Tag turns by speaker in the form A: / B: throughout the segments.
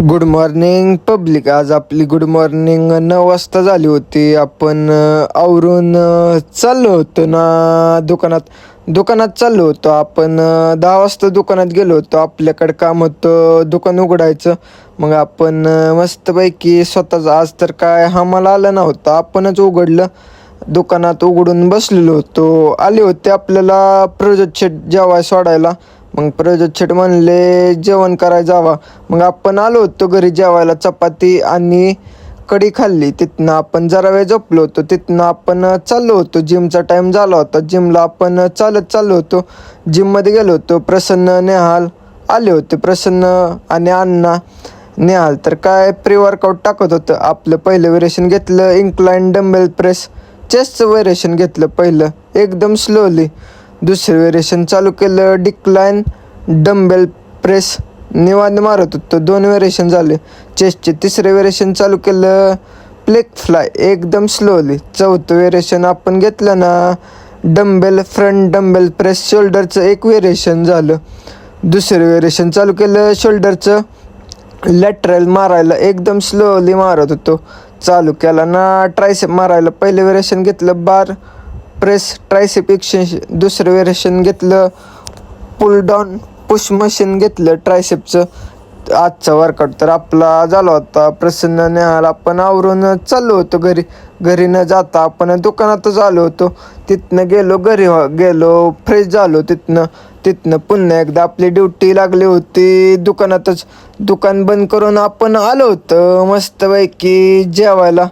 A: Good morning public. आज आपली good morning 9 वाजता झाली होती. आपण आवरून चाललो होतो ना दुकानात चाललो होतो. आपण 10 वाजता दुकानात गेलो होतो. आपल्याकडे काम होतं दुकान उघडायचं. मग आपण मस्तपैकी स्वतःच आज तर काय आम्हाला आलं नव्हतं, आपणच उघडलं. दुकानात उघडून बसलेलो होतो. आले होते आपल्याला प्रज्योत शेट जेवाय सोडायला. मग प्रज्योत शेट म्हणले जेवण करायला जावा. मग आपण आलो होतो घरी जेवायला. चपाती आणि कढी खाल्ली. तिथनं आपण जरा वेळ झोपलो होतो. तिथनं आपण चाललो होतो. जिमचा टाईम झाला होता. जिमला आपण चालत चाललो होतो. जिममध्ये गेलो होतो. प्रसन्न, नेहाल आले होते. प्रसन्न आणि अण्णा. नेहाल तर काय प्री वर्कआउट टाकत होतं. आपलं पहिलं वेरिएशन घेतलं इन्क्लाइन डंबेल प्रेस. चेस्टचं वेरिएशन घेतलं पहिलं एकदम स्लोली. दुसरं वेरिएशन चालू केलं डिक्लाइन डंबेल प्रेस. निवांत मारत होतो. 2 वेरिएशन झाले चेस्टचे. तिसरे वेरिएशन चालू केलं प्लेक फ्लाय एकदम स्लोली. चौथं वेरिएशन आपण घेतलं ना डंबेल फ्रंट डंबेल प्रेस. शोल्डरचं एक वेरिएशन झालं. दुसरं वेरिएशन चालू केलं शोल्डरचं लॅटरल मारायला. एकदम स्लोली मारत होतो. चालू केला ना ट्रायसेप मारायला. पहिलं वेरिएशन घेतलं बार प्रेस ट्रायसेप एक्सटेन्शन. दुसरं वेरिएशन घेतलं पुल डाऊन पुश मशीन घेतलं ट्रायसेपचं. आजचा वर्कआउट तर आपला झाला होता. प्रसन्न, नेहाल आपण आवरून चाललो होतो घरी न जाता आपण दुकानातच आलो होतो. तिथनं गेलो फ्रेश झालो. तिथनं पुन्हा एकदा आपली ड्युटी लागली होती दुकानातच. दुकान बंद करून आपण आलो होतो मस्तपैकी जेवायला.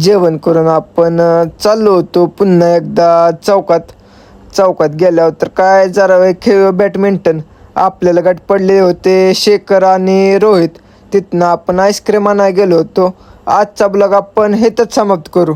A: जेवण करून आपण चाललो होतो पुन्हा एकदा चौकात गेल्यावर तर काय जरा वेळ खेळ बॅडमिंटन. आपल्याला गाठ पडले होते शेखर आणि रोहित. तिथनं आपण आईस्क्रीम आणायला गेलो होतो. आजचा ब्लॉग आपण हेच समाप्त करू.